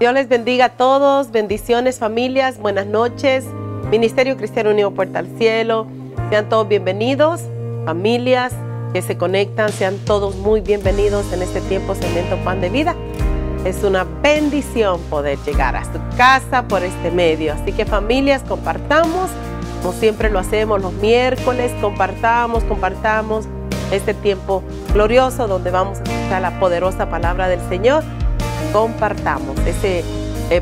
Dios les bendiga a todos, bendiciones familias, buenas noches. Ministerio Cristiano Unido Puerta al Cielo, sean todos bienvenidos, familias que se conectan, sean todos muy bienvenidos en este tiempo segmento Pan de Vida. Es una bendición poder llegar a su casa por este medio, así que familias, compartamos, como siempre lo hacemos los miércoles, compartamos este tiempo glorioso donde vamos a escuchar la poderosa palabra del Señor. Compartamos ese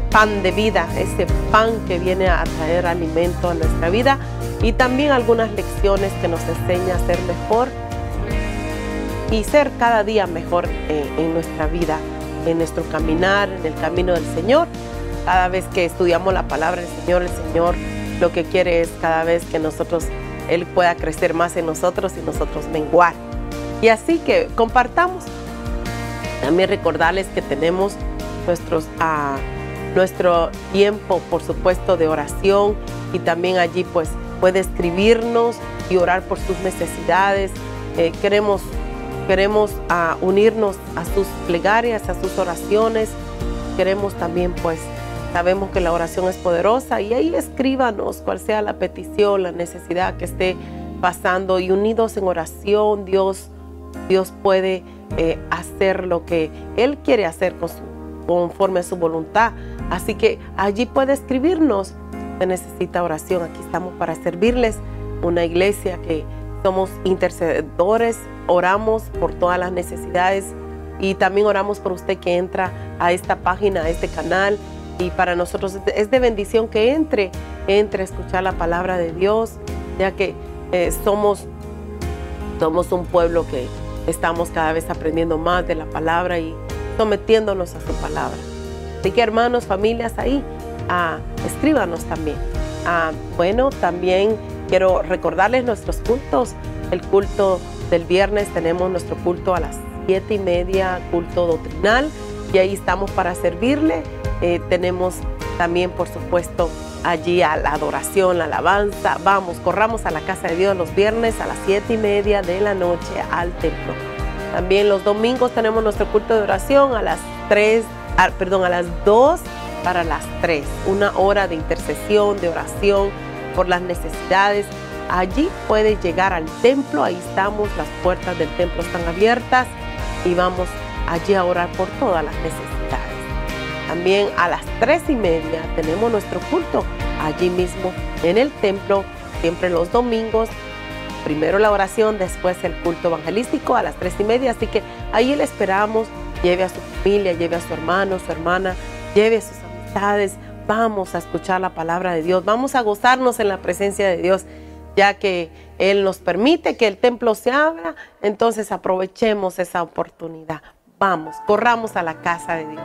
pan de vida, ese pan que viene a traer alimento a nuestra vida y también algunas lecciones que nos enseña a ser mejor y ser cada día mejor en nuestra vida, en nuestro caminar, en el camino del Señor. Cada vez que estudiamos la palabra del Señor, el Señor lo que quiere es cada vez que Él pueda crecer más en nosotros y nosotros menguar. Y así que compartamos. También recordarles que tenemos nuestro tiempo, por supuesto, de oración, y también allí pues puede escribirnos y orar por sus necesidades. Queremos unirnos a sus plegarias, a sus oraciones. Queremos también pues, sabemos que la oración es poderosa, y ahí escríbanos cuál sea la petición, la necesidad que esté pasando, y unidos en oración, Dios puede hacer lo que Él quiere hacer conforme a su voluntad. Así que allí puede escribirnos. Se necesita oración, aquí estamos para servirles. Una iglesia que somos intercedores, oramos por todas las necesidades, y también oramos por usted que entra a esta página, a este canal, y para nosotros es de bendición que entre a escuchar la palabra de Dios, ya que somos un pueblo que estamos cada vez aprendiendo más de la palabra y sometiéndonos a su palabra. Así que hermanos, familias ahí, escríbanos también. Bueno, también quiero recordarles nuestros cultos. El culto del viernes tenemos nuestro culto a las 7:30, culto doctrinal, y ahí estamos para servirle. Tenemos también, por supuesto, allí a la adoración, la alabanza. Vamos, corramos a la casa de Dios los viernes a las 7:30 de la noche al templo. También los domingos tenemos nuestro culto de oración a las 2 para las 3. 1 hora de intercesión, de oración por las necesidades. Allí puedes llegar al templo, ahí estamos, las puertas del templo están abiertas y vamos allí a orar por todas las necesidades. También a las 3:30 tenemos nuestro culto allí mismo en el templo, siempre los domingos. Primero la oración, después el culto evangelístico a las 3:30. Así que ahí le esperamos. Lleve a su familia, lleve a su hermano, su hermana, lleve a sus amistades. Vamos a escuchar la palabra de Dios. Vamos a gozarnos en la presencia de Dios, ya que Él nos permite que el templo se abra. Entonces aprovechemos esa oportunidad. Vamos, corramos a la casa de Dios.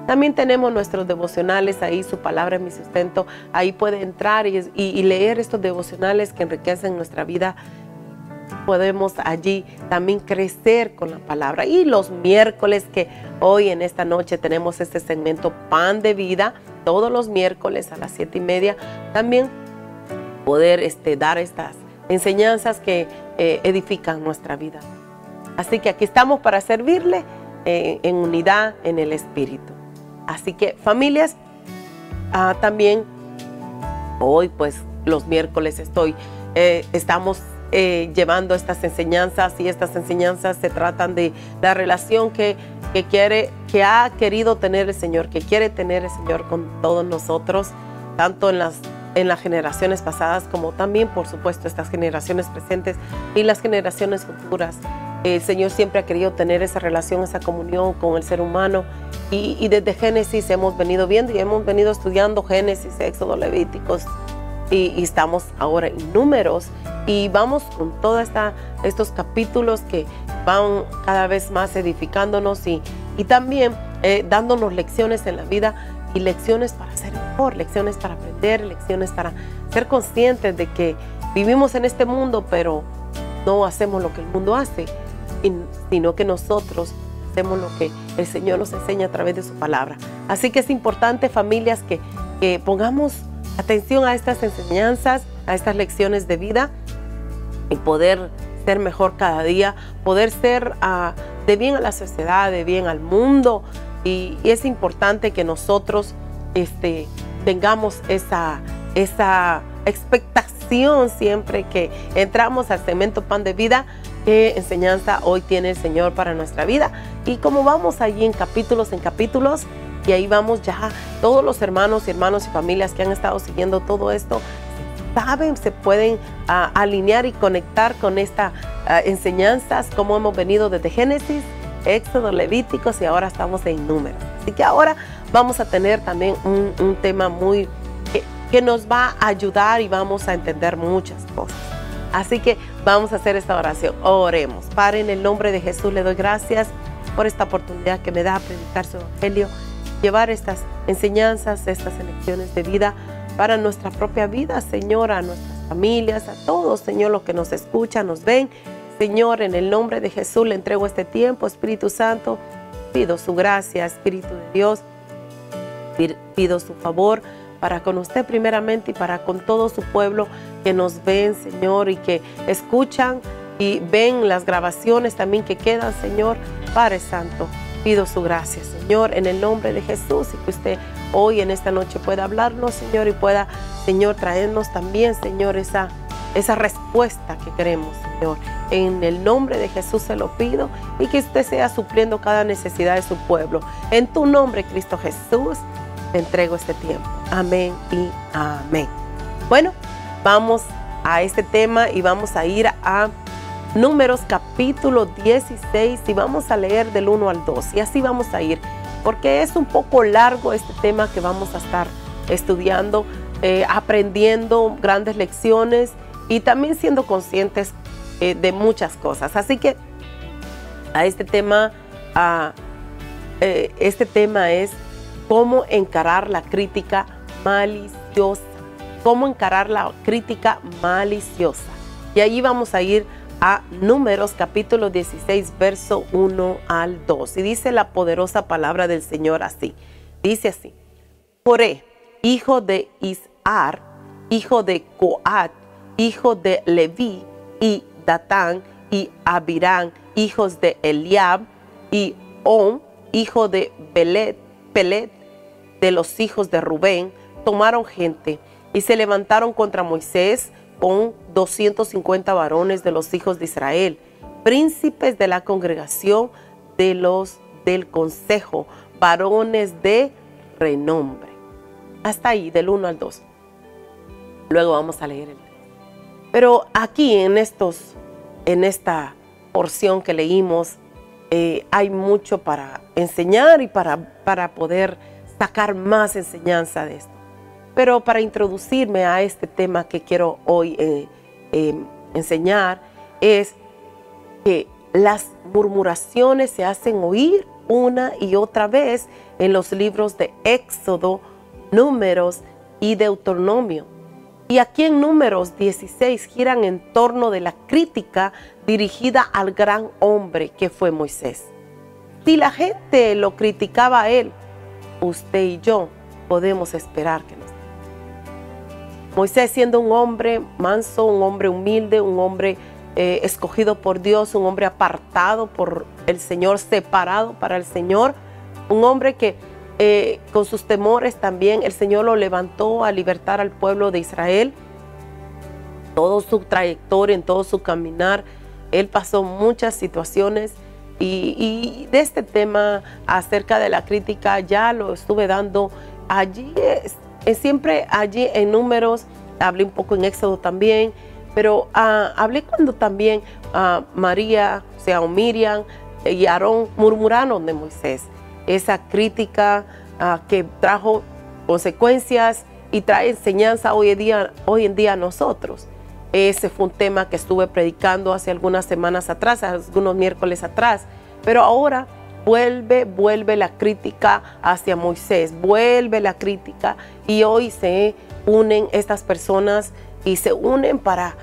También tenemos nuestros devocionales ahí, su palabra es mi sustento. Ahí puede entrar y leer estos devocionales que enriquecen nuestra vida. Podemos allí también crecer con la palabra. Y los miércoles, que hoy en esta noche tenemos este segmento Pan de Vida, todos los miércoles a las 7:30, también poder dar estas enseñanzas que edifican nuestra vida. Así que aquí estamos para servirle en unidad en el Espíritu. Así que familias, también hoy pues los miércoles estamos llevando estas enseñanzas, y estas enseñanzas se tratan de la relación que ha querido tener el Señor, que quiere tener el Señor con todos nosotros, tanto en las generaciones pasadas como también, por supuesto, estas generaciones presentes y las generaciones futuras. El Señor siempre ha querido tener esa relación, esa comunión con el ser humano, y desde Génesis hemos venido viendo y hemos venido estudiando Génesis, Éxodo, Levíticos, y estamos ahora en Números, y vamos con todos estos capítulos que van cada vez más edificándonos y también dándonos lecciones en la vida, y lecciones para ser mejor, lecciones para aprender, lecciones para ser conscientes de que vivimos en este mundo, pero no hacemos lo que el mundo hace, sino que nosotros hacemos lo que el Señor nos enseña a través de su palabra. Así que es importante, familias, que pongamos atención a estas enseñanzas, a estas lecciones de vida, y poder ser mejor cada día, poder ser de bien a la sociedad, de bien al mundo. Y es importante que nosotros tengamos esa expectación siempre que entramos al segmento Pan de Vida. ¿Qué enseñanza hoy tiene el Señor para nuestra vida? Y como vamos allí en capítulos, y ahí vamos ya todos los hermanos y familias que han estado siguiendo todo esto, saben, se pueden alinear y conectar con estas enseñanzas, como hemos venido desde Génesis, Éxodo, Levíticos, y ahora estamos en Números. Así que ahora vamos a tener también un tema que nos va a ayudar, y vamos a entender muchas cosas. Así que vamos a hacer esta oración. Oremos. Padre, en el nombre de Jesús le doy gracias por esta oportunidad que me da a predicar su evangelio, llevar estas enseñanzas, estas lecciones de vida para nuestra propia vida, Señor, a nuestras familias, a todos, Señor, los que nos escuchan, nos ven. Señor, en el nombre de Jesús le entrego este tiempo. Espíritu Santo, pido su gracia, Espíritu de Dios, pido su favor para con usted primeramente y para con todo su pueblo que nos ven, Señor, y que escuchan y ven las grabaciones también que quedan, Señor. Padre Santo, pido su gracia, Señor, en el nombre de Jesús, y que usted hoy en esta noche pueda hablarnos, Señor, y pueda, Señor, traernos también, Señor, esa respuesta que queremos, Señor. En el nombre de Jesús se lo pido, y que usted sea supliendo cada necesidad de su pueblo. En tu nombre, Cristo Jesús, te entrego este tiempo. Amén y amén. Bueno, vamos a este tema y vamos a ir a Números capítulo 16 y vamos a leer del 1 al 2. Y así vamos a ir, porque es un poco largo este tema que vamos a estar estudiando, aprendiendo grandes lecciones y también siendo conscientes de muchas cosas. Así que este tema es cómo encarar la crítica maliciosa. Cómo encarar la crítica maliciosa. Y allí vamos a ir a Números capítulo 16, verso 1 al 2. Y dice la poderosa palabra del Señor así. Dice así: Coré, hijo de Izhar, hijo de Coat, hijo de Leví, y Datán y Abirán, hijos de Eliab, y On, hijo de Pelet, de los hijos de Rubén, tomaron gente y se levantaron contra Moisés con 250 varones de los hijos de Israel, príncipes de la congregación de los del consejo, varones de renombre. Hasta ahí, del 1 al 2. Luego vamos a leer el 3. Pero aquí en esta porción que leímos, hay mucho para enseñar y para poder sacar más enseñanza de esto. Pero para introducirme a este tema que quiero hoy enseñar, es que las murmuraciones se hacen oír una y otra vez en los libros de Éxodo, Números y Deuteronomio. Y aquí en Números 16 giran en torno de la crítica dirigida al gran hombre que fue Moisés. Si la gente lo criticaba a él, usted y yo podemos esperar que nos. Moisés, siendo un hombre manso, un hombre humilde, un hombre escogido por Dios, un hombre apartado por el Señor, separado para el Señor, un hombre que con sus temores también el Señor lo levantó a libertar al pueblo de Israel. Todo su trayectoria, en todo su caminar, él pasó muchas situaciones y de este tema acerca de la crítica ya lo estuve dando allí, siempre allí en Números, hablé un poco en Éxodo también, pero hablé cuando también María, o sea, Miriam y Aarón murmuraron de Moisés. Esa crítica que trajo consecuencias y trae enseñanza hoy en día a nosotros. Ese fue un tema que estuve predicando hace algunas semanas atrás, algunos miércoles atrás, pero ahora vuelve la crítica hacia Moisés, vuelve la crítica, y hoy se unen estas personas y se unen para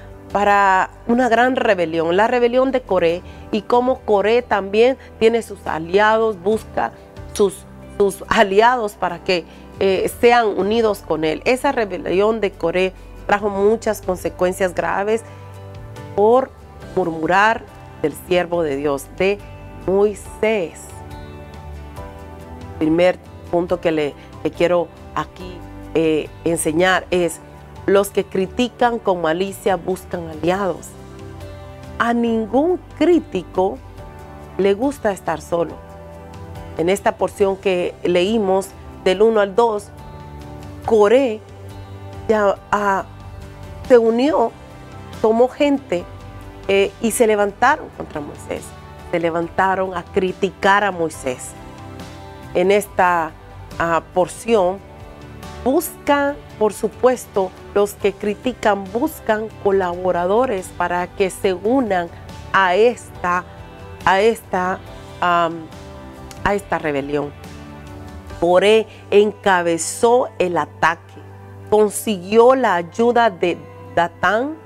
una gran rebelión, la rebelión de Coré, y cómo Coré también tiene sus aliados, busca sus aliados para que sean unidos con él. Esa rebelión de Coré trajo muchas consecuencias graves por murmurar del siervo de Dios, de Moisés. El primer punto que le quiero aquí enseñar es: los que critican con malicia buscan aliados. A ningún crítico le gusta estar solo. En esta porción que leímos del 1 al 2, Coré se unió, tomó gente y se levantaron contra Moisés. Se levantaron a criticar a Moisés. En esta porción buscan, por supuesto, los que critican buscan colaboradores para que se unan a esta rebelión. Coré encabezó el ataque, consiguió la ayuda de Datán,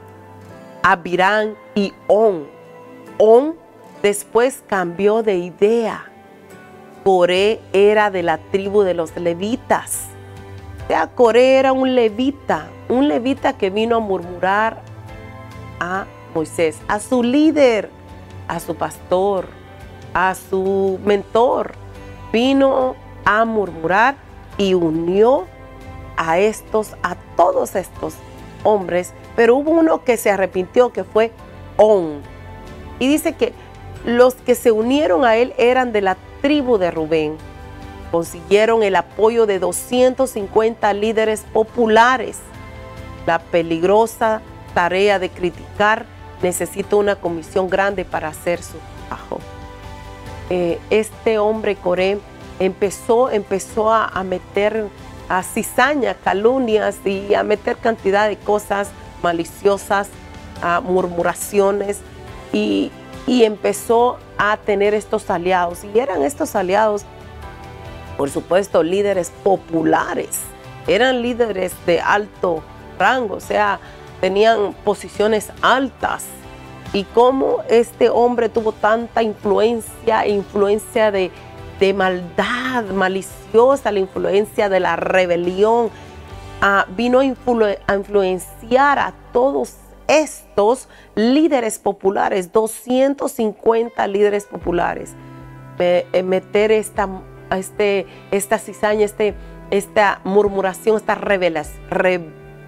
Abirán y On. On después cambió de idea. Coré era de la tribu de los levitas. O sea, Coré era un levita que vino a murmurar a Moisés, a su líder, a su pastor, a su mentor. Vino a murmurar y unió a todos estos hombres, pero hubo uno que se arrepintió, que fue On. Y dice que los que se unieron a él eran de la tribu de Rubén. Consiguieron el apoyo de 250 líderes populares. La peligrosa tarea de criticar necesita una comisión grande para hacer su trabajo. Este hombre Coré empezó a meter a cizaña, calumnias y a meter cantidad de cosas maliciosas, murmuraciones, y empezó a tener estos aliados. Y eran estos aliados por supuesto, líderes populares, eran líderes de alto rango, o sea, tenían posiciones altas. Y cómo este hombre tuvo tanta influencia de maldad maliciosa, la influencia de la rebelión, vino a influenciar a todos estos líderes populares, 250 líderes populares, meter esta cizaña, esta murmuración, esta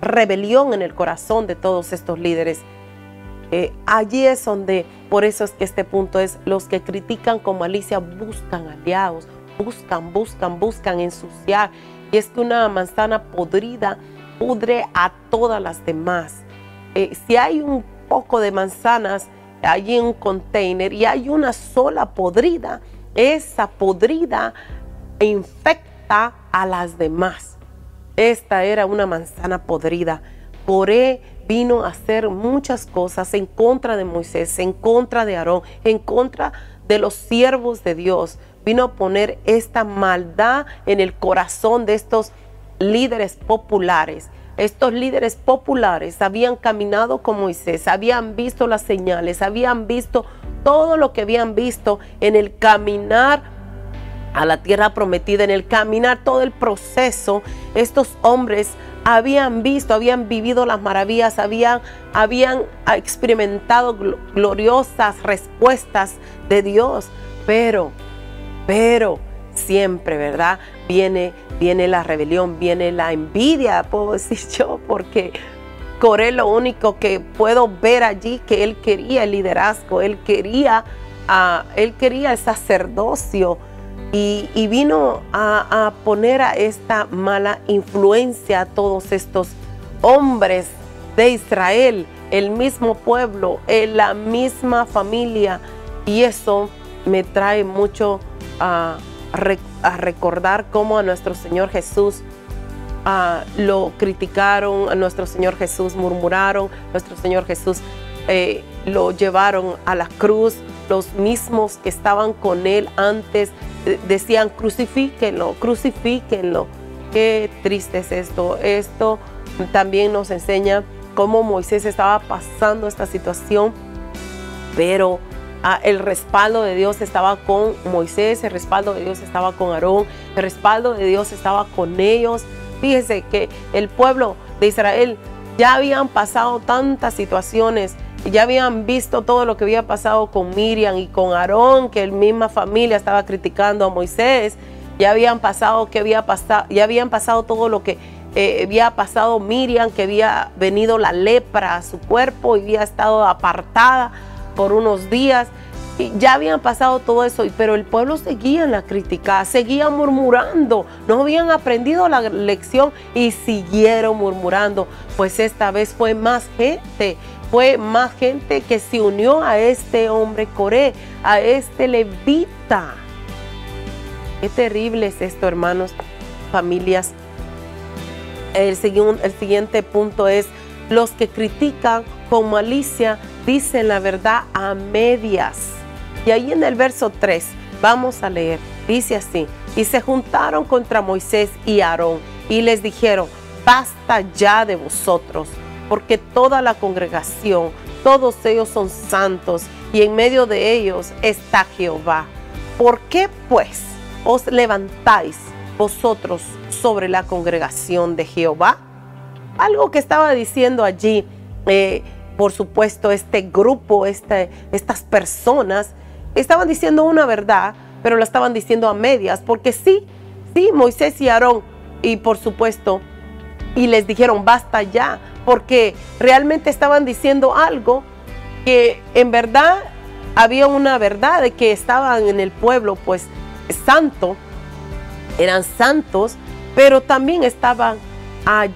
rebelión en el corazón de todos estos líderes. Allí es donde, por eso es que este punto es, los que critican con malicia buscan aliados, buscan ensuciar. Y es que una manzana podrida pudre a todas las demás. Si hay un poco de manzanas allí en un container y hay una sola podrida, esa podrida infecta a las demás. Esta era una manzana podrida. Coré vino a hacer muchas cosas en contra de Moisés, en contra de Aarón, en contra de los siervos de Dios. Vino a poner esta maldad en el corazón de estos líderes populares. Estos líderes populares habían caminado con Moisés, habían visto las señales, habían visto todo lo que habían visto en el caminar a la tierra prometida, en el caminar todo el proceso. Estos hombres habían visto, habían vivido las maravillas, habían experimentado gloriosas respuestas de Dios, pero siempre, ¿verdad? Viene la rebelión, viene la envidia, puedo decir yo, porque Coré lo único que puedo ver allí, que él quería el liderazgo, él quería el sacerdocio, y vino a poner a esta mala influencia a todos estos hombres de Israel, el mismo pueblo, la misma familia. Y eso me trae mucho a recordar cómo a nuestro Señor Jesús lo criticaron, a nuestro Señor Jesús murmuraron, nuestro Señor Jesús lo llevaron a la cruz. Los mismos que estaban con él antes decían: crucifíquenlo, crucifíquenlo. Qué triste es esto. Esto también nos enseña cómo Moisés estaba pasando esta situación, pero el respaldo de Dios estaba con Moisés, el respaldo de Dios estaba con Aarón, el respaldo de Dios estaba con ellos. Fíjese que el pueblo de Israel ya habían pasado tantas situaciones, ya habían visto todo lo que había pasado con Miriam y con Aarón, que la misma familia estaba criticando a Moisés. Ya habían pasado todo lo que había pasado Miriam, que había venido la lepra a su cuerpo y había estado apartada por unos días. Y ya habían pasado todo eso, pero el pueblo seguía en la crítica, seguía murmurando, no habían aprendido la lección y siguieron murmurando. Pues esta vez fue más gente que se unió a este hombre Coré, a este levita. Qué terrible es esto, hermanos, familias. El siguiente punto es: los que critican con malicia dicen la verdad a medias. Y ahí en el verso 3 vamos a leer, dice así: y se juntaron contra Moisés y Aarón y les dijeron: basta ya de vosotros, porque toda la congregación, todos ellos son santos, y en medio de ellos está Jehová. ¿Por qué pues os levantáis vosotros sobre la congregación de Jehová? Algo que estaba diciendo allí, por supuesto, este grupo, estas personas, estaban diciendo una verdad, pero la estaban diciendo a medias, porque sí, Moisés y Aarón, y por supuesto, y les dijeron basta ya, porque realmente estaban diciendo algo que en verdad había una verdad de que estaban en el pueblo pues santo, eran santos, pero también estaban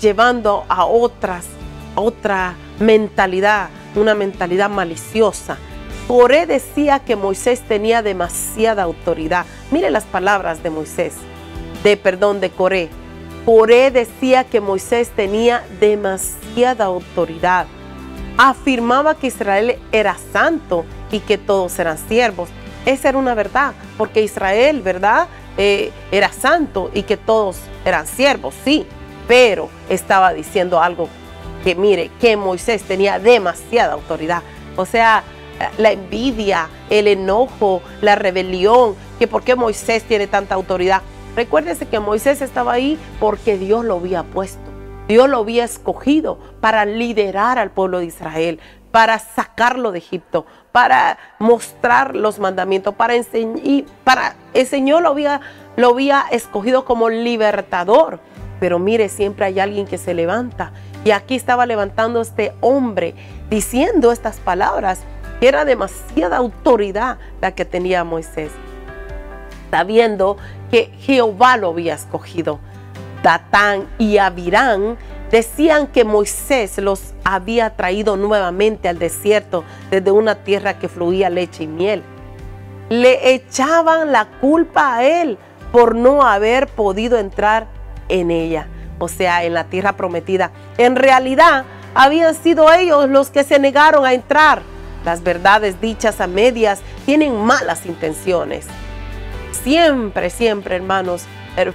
llevando a otra mentalidad, una mentalidad maliciosa. Coré decía que Moisés tenía demasiada autoridad. Mire las palabras de Coré. Coré decía que Moisés tenía demasiada autoridad. Afirmaba que Israel era santo y que todos eran siervos. Esa era una verdad, porque Israel, ¿verdad? era santo y que todos eran siervos, sí, pero estaba diciendo algo que mire, que Moisés tenía demasiada autoridad. O sea, la envidia, el enojo, la rebelión, que por qué Moisés tiene tanta autoridad. Recuérdese que Moisés estaba ahí porque Dios lo había puesto. Dios lo había escogido para liderar al pueblo de Israel, para sacarlo de Egipto, para mostrar los mandamientos, para enseñar, el Señor lo había escogido como libertador. Pero mire, siempre hay alguien que se levanta. Y aquí estaba levantando este hombre diciendo estas palabras. Era demasiada autoridad la que tenía Moisés, sabiendo que Jehová lo había escogido. Datán y Abirán decían que Moisés los había traído nuevamente al desierto desde una tierra que fluía leche y miel. Le echaban la culpa a él por no haber podido entrar en ella, o sea, en la tierra prometida. En realidad, habían sido ellos los que se negaron a entrar. Las verdades dichas a medias tienen malas intenciones. Siempre, siempre, hermanos,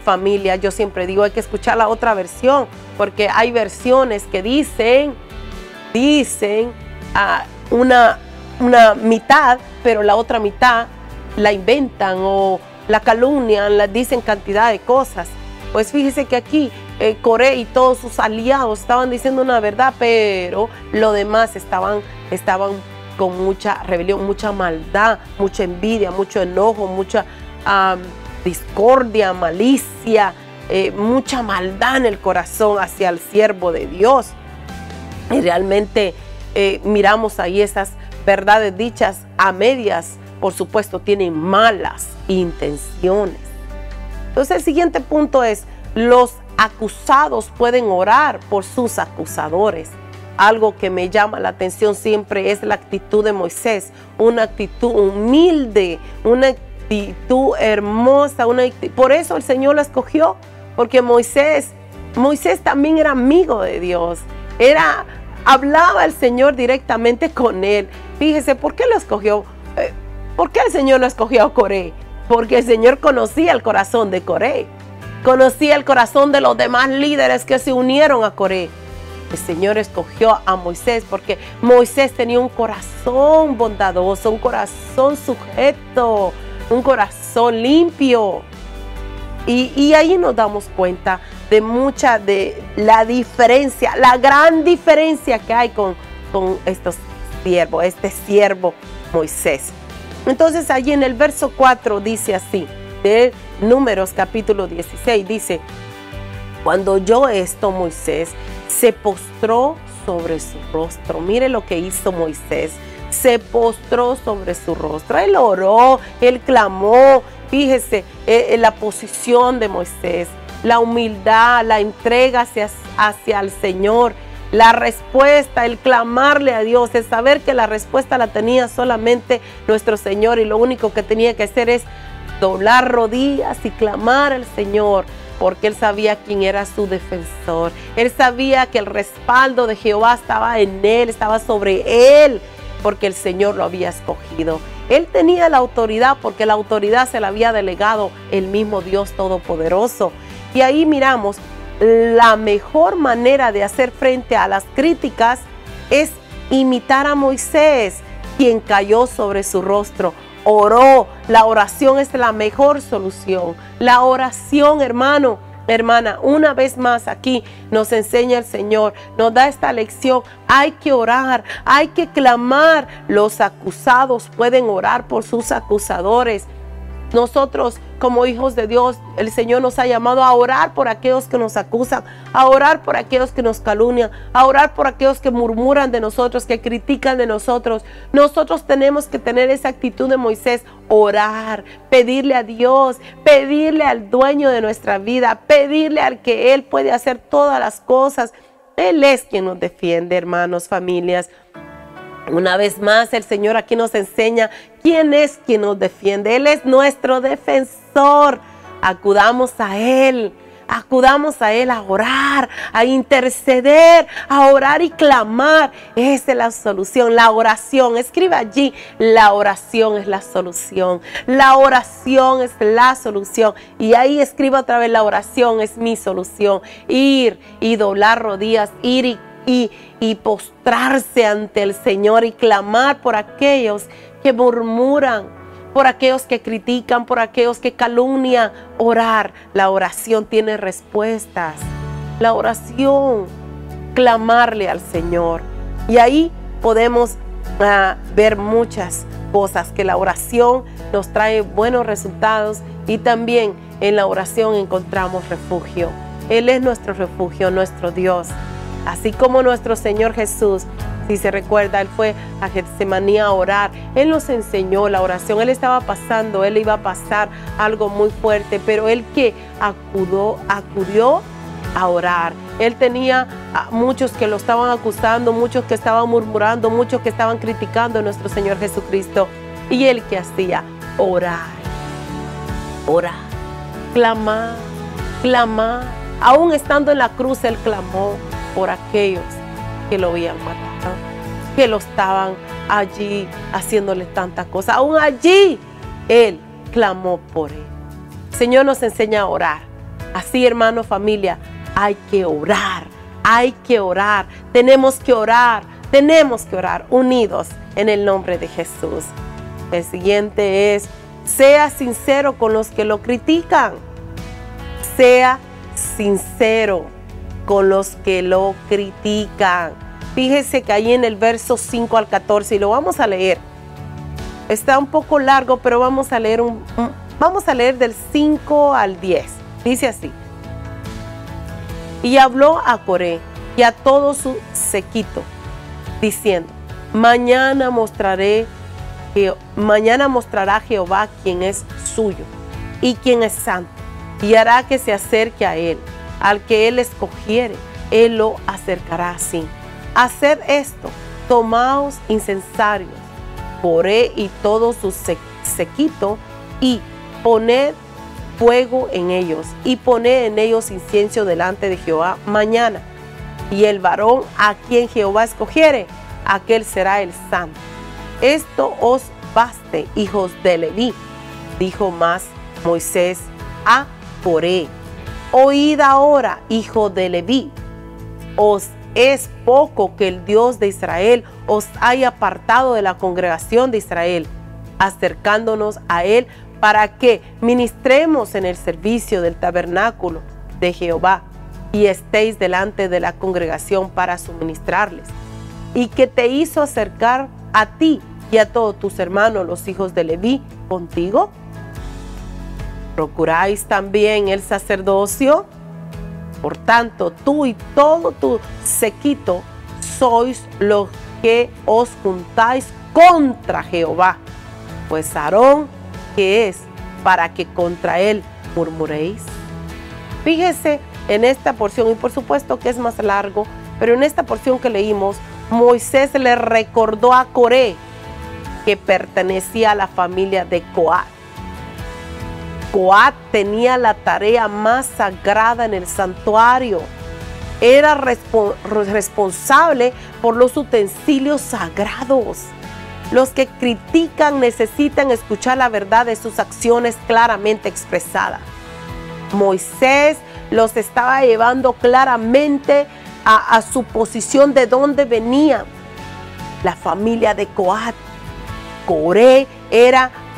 familia, yo siempre digo, hay que escuchar la otra versión, porque hay versiones que dicen una mitad, pero la otra mitad la inventan o la calumnian, la dicen cantidad de cosas. Pues fíjese que aquí Coré y todos sus aliados estaban diciendo una verdad, pero lo demás estaban con mucha rebelión, mucha maldad, mucha envidia, mucho enojo, mucha discordia, malicia, mucha maldad en el corazón hacia el siervo de Dios. Y realmente miramos ahí esas verdades dichas a medias, por supuesto, tienen malas intenciones. Entonces el siguiente punto es, los acusados pueden orar por sus acusadores. Algo que me llama la atención siempre es la actitud de Moisés, una actitud humilde, una actitud hermosa, por eso el Señor lo escogió, porque Moisés también era amigo de Dios, hablaba el Señor directamente con él. Fíjese, ¿por qué lo escogió? ¿Por qué el Señor lo escogió a Coré? Porque el Señor conocía el corazón de Coré, conocía el corazón de los demás líderes que se unieron a Coré. El Señor escogió a Moisés porque Moisés tenía un corazón bondadoso, un corazón sujeto, un corazón limpio. Y ahí nos damos cuenta de la diferencia, la gran diferencia que hay con estos siervos, este siervo Moisés. Entonces allí en el verso 4 dice así, de Números capítulo 16, dice: cuando oyó esto, Moisés se postró sobre su rostro. Mire lo que hizo Moisés. Se postró sobre su rostro. Él oró, él clamó. Fíjese la posición de Moisés, la humildad, la entrega hacia el Señor, la respuesta, el clamarle a Dios, el saber que la respuesta la tenía solamente nuestro Señor y lo único que tenía que hacer es doblar rodillas y clamar al Señor, porque él sabía quién era su defensor. Él sabía que el respaldo de Jehová estaba en él, estaba sobre él, porque el Señor lo había escogido. Él tenía la autoridad porque la autoridad se la había delegado el mismo Dios Todopoderoso. Y ahí miramos, la mejor manera de hacer frente a las críticas es imitar a Moisés, quien cayó sobre su rostro, oró. La oración es la mejor solución. La oración, hermano, hermana, una vez más aquí nos enseña el Señor, nos da esta lección. Hay que orar, hay que clamar. Los acusados pueden orar por sus acusadores. Nosotros, como hijos de Dios, el Señor nos ha llamado a orar por aquellos que nos acusan, a orar por aquellos que nos calumnian, a orar por aquellos que murmuran de nosotros, que critican de nosotros. Nosotros tenemos que tener esa actitud de Moisés, orar, pedirle a Dios, pedirle al dueño de nuestra vida, pedirle al que Él puede hacer todas las cosas. Él es quien nos defiende, hermanos, familias. Una vez más, el Señor aquí nos enseña quién es quien nos defiende. Él es nuestro defensor. Acudamos a Él acudamos a Él a orar, a interceder, a orar y clamar. Esa es la solución, la oración. Escribe allí, la oración es la solución. La oración es la solución. Y ahí escribe otra vez, la oración es mi solución. Ir y doblar rodillas, ir y postrarse ante el Señor y clamar por aquellos que murmuran, por aquellos que critican, por aquellos que calumnian. Orar, la oración tiene respuestas. La oración, clamarle al Señor. Y ahí podemos ver muchas cosas, que la oración nos trae buenos resultados, y también en la oración encontramos refugio. Él es nuestro refugio, nuestro Dios. Así como nuestro Señor Jesús, si se recuerda, Él fue a Getsemaní a orar. Él nos enseñó la oración. Él estaba pasando, Él iba a pasar algo muy fuerte, pero Él que acudió a orar. Él tenía a muchos que lo estaban acusando, muchos que estaban murmurando, muchos que estaban criticando a nuestro Señor Jesucristo. Y Él que hacía, orar, clamar. Aún estando en la cruz, Él clamó por aquellos que lo habían matado, que lo estaban allí haciéndole tantas cosas. Aún allí Él clamó por Él. El Señor nos enseña a orar. Así, hermano, familia, hay que orar, tenemos que orar unidos en el nombre de Jesús. El siguiente es, sea sincero con los que lo critican. Sea sincero con los que lo critican. Fíjese que ahí en el verso 5 al 14, y lo vamos a leer. Está un poco largo, pero vamos a leer del 5 al 10. Dice así: y habló a Coré y a todo su séquito, diciendo: mañana mostrará Jehová quién es suyo y quién es santo, y hará que se acerque a él. Al que él escogiere, él lo acercará así. Haced esto, tomaos incensarios, Coré y todo su séquito, y poned fuego en ellos, y poned en ellos incienso delante de Jehová mañana. Y el varón a quien Jehová escogiere, aquel será el santo. Esto os baste, hijos de Leví. Dijo más Moisés a Coré: oíd ahora, hijo de Leví, os es poco que el Dios de Israel os haya apartado de la congregación de Israel, acercándonos a él para que ministremos en el servicio del tabernáculo de Jehová, y estéis delante de la congregación para suministrarles, y que te hizo acercar a ti y a todos tus hermanos, los hijos de Leví, contigo. ¿Procuráis también el sacerdocio? Por tanto, tú y todo tu séquito sois los que os juntáis contra Jehová, pues Aarón, ¿qué es para que contra él murmuréis? Fíjese en esta porción, y por supuesto que es más largo, pero en esta porción que leímos, Moisés le recordó a Coré que pertenecía a la familia de Coat. Coat tenía la tarea más sagrada en el santuario. Era responsable por los utensilios sagrados. Los que critican necesitan escuchar la verdad de sus acciones claramente expresadas. Moisés los estaba llevando claramente a su posición de dónde venía la familia de Coat. Coré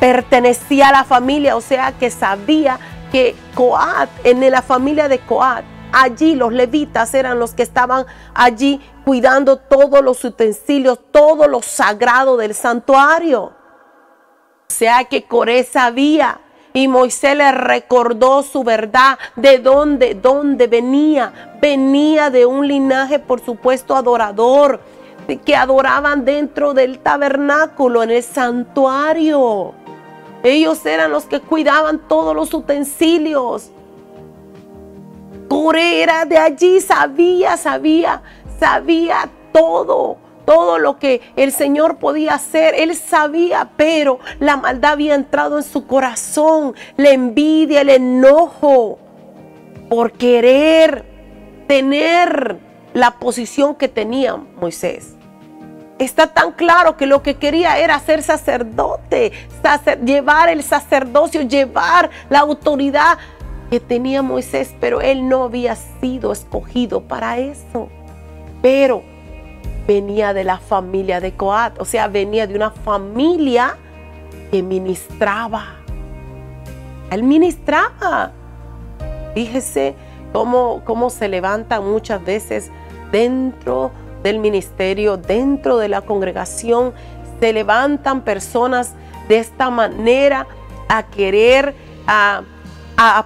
pertenecía a la familia, o sea que sabía que Coat, en la familia de Coat, allí los levitas eran los que estaban allí cuidando todos los utensilios, todo lo sagrado del santuario. O sea que Coré sabía, y Moisés le recordó su verdad, de dónde venía. Venía de un linaje, por supuesto, adorador, que adoraban dentro del tabernáculo, en el santuario. Ellos eran los que cuidaban todos los utensilios. Coré era de allí, sabía todo lo que el Señor podía hacer. Él sabía, pero la maldad había entrado en su corazón, la envidia, el enojo. por querer tener la posición que tenía Moisés. Está tan claro que lo que quería era ser sacerdote, llevar el sacerdocio, llevar la autoridad que tenía Moisés, pero él no había sido escogido para eso. Pero venía de la familia de Coat, o sea, venía de una familia que ministraba. Él ministraba. Fíjese cómo se levantan muchas veces dentro del ministerio, dentro de la congregación, se levantan personas de esta manera a querer a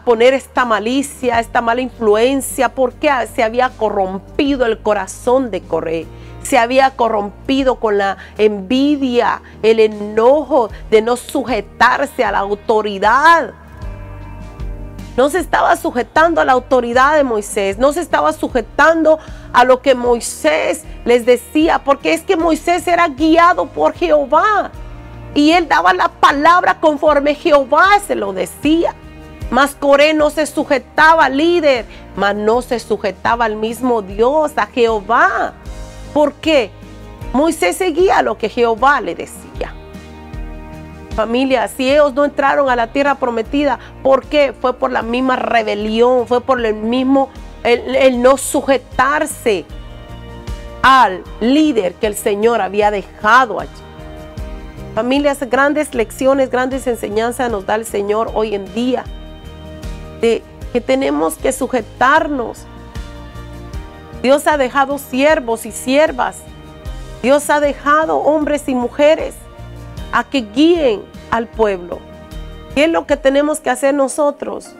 poner esta malicia, esta mala influencia, porque se había corrompido el corazón de Coré. Se había corrompido con la envidia, el enojo de no sujetarse a la autoridad. No se estaba sujetando a la autoridad de Moisés, no se estaba sujetando a lo que Moisés les decía, porque es que Moisés era guiado por Jehová y él daba la palabra conforme Jehová se lo decía. Mas Coré no se sujetaba al líder, mas no se sujetaba al mismo Dios, a Jehová. ¿Por qué? Moisés seguía lo que Jehová le decía. Familia, si ellos no entraron a la tierra prometida, ¿por qué? Fue por la misma rebelión, fue por el mismo, el no sujetarse al líder que el Señor había dejado allí. Familias, grandes lecciones, grandes enseñanzas nos da el Señor hoy en día, de que tenemos que sujetarnos. Dios ha dejado siervos y siervas. Dios ha dejado hombres y mujeres a que guíen al pueblo. ¿Qué es lo que tenemos que hacer nosotros?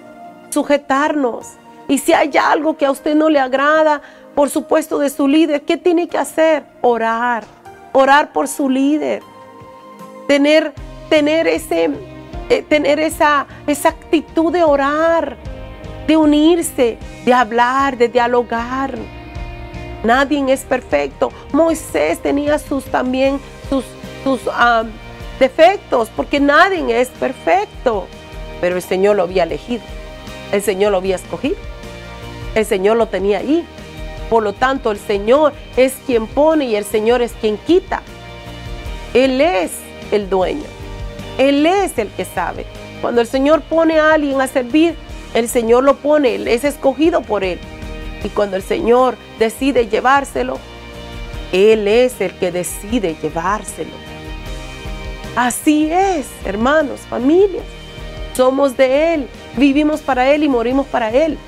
Sujetarnos. Y si hay algo que a usted no le agrada, por supuesto, de su líder, ¿qué tiene que hacer? Orar. Orar por su líder. Tener esa actitud de orar, de unirse, de hablar, de dialogar. Nadie es perfecto. Moisés tenía también sus defectos, porque nadie es perfecto. Pero el Señor lo había elegido. El Señor lo había escogido. El Señor lo tenía ahí. Por lo tanto, el Señor es quien pone y el Señor es quien quita. Él es el dueño. Él es el que sabe. Cuando el Señor pone a alguien a servir, el Señor lo pone, Él es escogido por Él. Y cuando el Señor decide llevárselo, Él es el que decide llevárselo. Así es, hermanos, familias. Somos de Él, vivimos para Él y morimos para Él.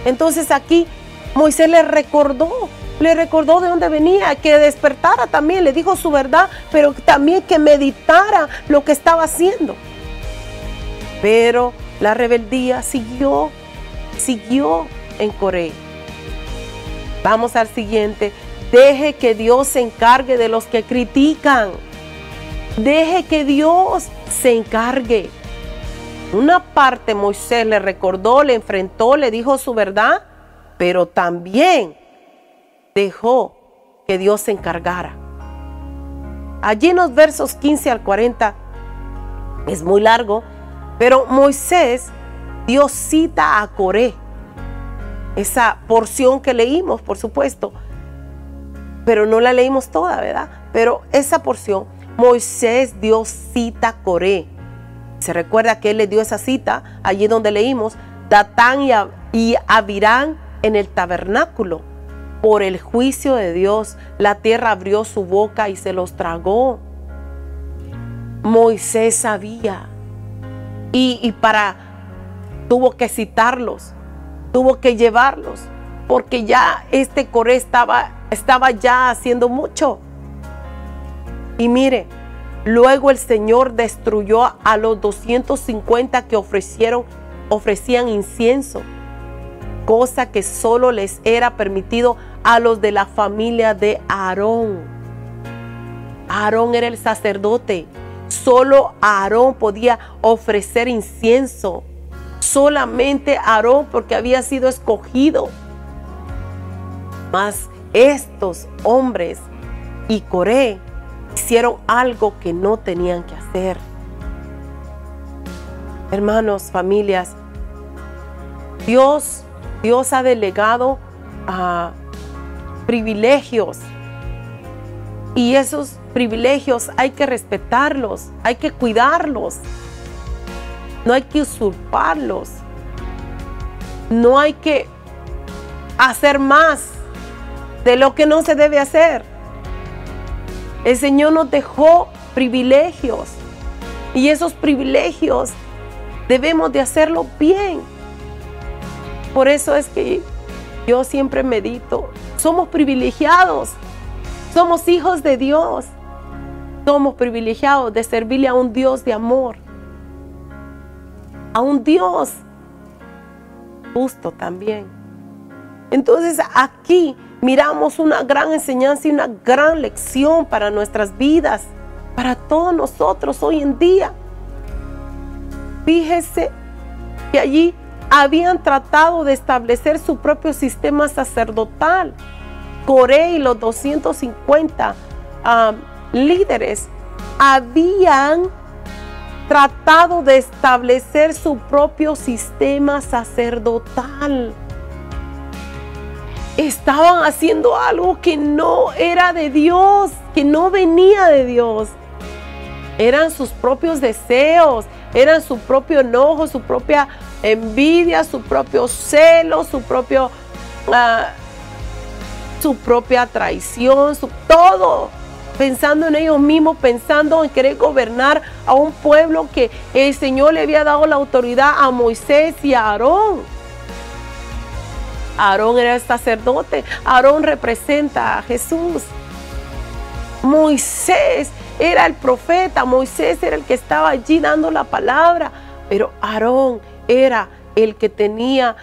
Entonces aquí Moisés le recordó de dónde venía, que despertara también, le dijo su verdad, pero también que meditara lo que estaba haciendo. Pero la rebeldía siguió en Coré. Vamos al siguiente. Deje que Dios se encargue de los que critican. Deje que Dios se encargue. Una parte Moisés le recordó, le enfrentó, le dijo su verdad, pero también dejó que Dios se encargara. Allí en los versos 15 al 40, es muy largo, pero Moisés, Dios cita a Coré. Esa porción que leímos, por supuesto, pero no la leímos toda, ¿verdad? Pero esa porción, Moisés, Dios cita a Coré. Se recuerda que él le dio esa cita, allí donde leímos, Datán y Abirán en el tabernáculo. Por el juicio de Dios, la tierra abrió su boca y se los tragó. Moisés sabía tuvo que citarlos, tuvo que llevarlos, porque ya Coré estaba ya haciendo mucho. Y mire, luego el Señor destruyó a los 250 que ofrecían incienso, cosa que solo les era permitido a los de la familia de Aarón. Aarón era el sacerdote. Solo Aarón podía ofrecer incienso. Solamente Aarón, porque había sido escogido. Mas estos hombres y Coré hicieron algo que no tenían que hacer. Hermanos, familias, Dios ha delegado privilegios. Y esos privilegios hay que respetarlos, hay que cuidarlos. No hay que usurparlos. No hay que hacer más de lo que no se debe hacer. El Señor nos dejó privilegios. Y esos privilegios debemos de hacerlo bien. Por eso es que yo siempre medito. Somos privilegiados. Somos hijos de Dios. Somos privilegiados de servirle a un Dios de amor. A un Dios justo también. Entonces aquí miramos una gran enseñanza y una gran lección para nuestras vidas, para todos nosotros hoy en día. Fíjese que allí habían tratado de establecer su propio sistema sacerdotal. Coré y los 250 líderes habían tratado de establecer su propio sistema sacerdotal. Estaban haciendo algo que no era de Dios, que no venía de Dios. Eran sus propios deseos, eran su propio enojo, su propia envidia, su propio celo, su propia traición, todo. Pensando en ellos mismos, pensando en querer gobernar a un pueblo que el Señor le había dado la autoridad a Moisés y a Aarón. Aarón era el sacerdote, Aarón representa a Jesús. Moisés era el profeta, Moisés era el que estaba allí dando la palabra, pero Aarón era el que tenía,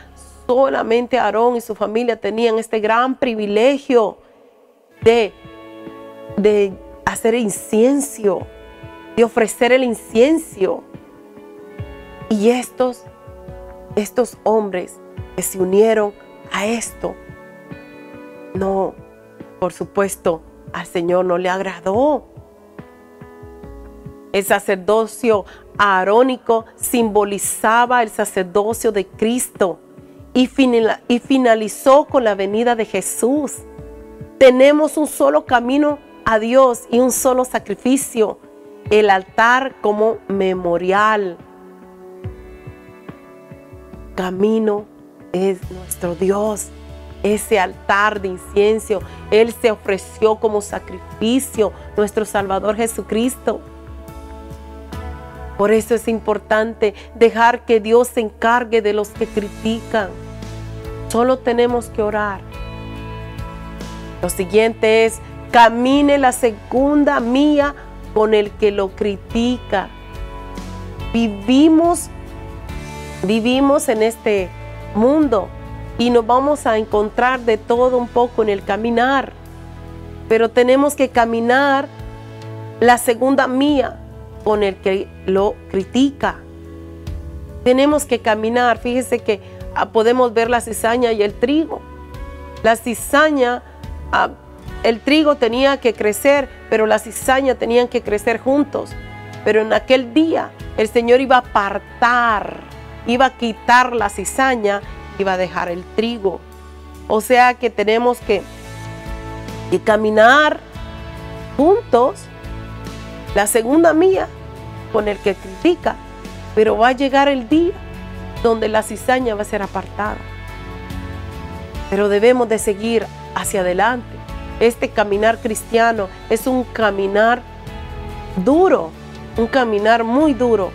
solamente Aarón y su familia tenían este gran privilegio de hacer incienso, de ofrecer el incienso. Y estos hombres que se unieron a esto, no, por supuesto, al Señor no le agradó. El sacerdocio aarónico simbolizaba el sacerdocio de Cristo y finalizó con la venida de Jesús. Tenemos un solo camino a Dios y un solo sacrificio, el altar como memorial. Camino es nuestro Dios, ese altar de incienso. Él se ofreció como sacrificio, nuestro Salvador Jesucristo. Por eso es importante dejar que Dios se encargue de los que critican. Solo tenemos que orar. Lo siguiente es: camine la segunda mía con el que lo critica. Vivimos en este mundo y nos vamos a encontrar de todo un poco en el caminar, pero tenemos que caminar la segunda mía con el que lo critica. Tenemos que caminar. Fíjese que podemos ver la cizaña y el trigo. La cizaña, el trigo tenía que crecer, pero la cizaña tenían que crecer juntos. Pero en aquel día el Señor iba a apartar, iba a quitar la cizaña, iba a dejar el trigo. O sea que tenemos que caminar juntos la segunda mía con el que critica, pero va a llegar el día donde la cizaña va a ser apartada. Pero debemos de seguir hacia adelante. Este caminar cristiano es un caminar duro, un caminar muy duro,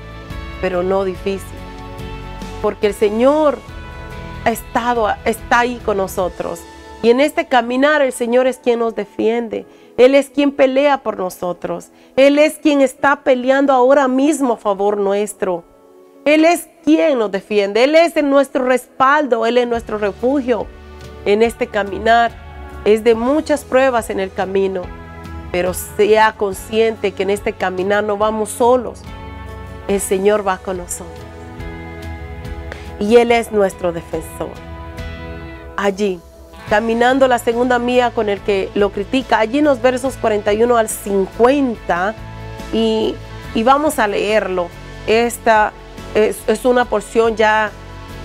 pero no difícil, porque el Señor está ahí con nosotros. Y en este caminar el Señor es quien nos defiende. Él es quien pelea por nosotros. Él es quien está peleando ahora mismo a favor nuestro. Él es quien nos defiende. Él es nuestro respaldo. Él es nuestro refugio. En este caminar es de muchas pruebas en el camino, pero sea consciente que en este caminar no vamos solos. El Señor va con nosotros. Y Él es nuestro defensor. Allí, caminando la segunda mía con el que lo critica, allí en los versos 41 al 50, y vamos a leerlo. Esta es una porción ya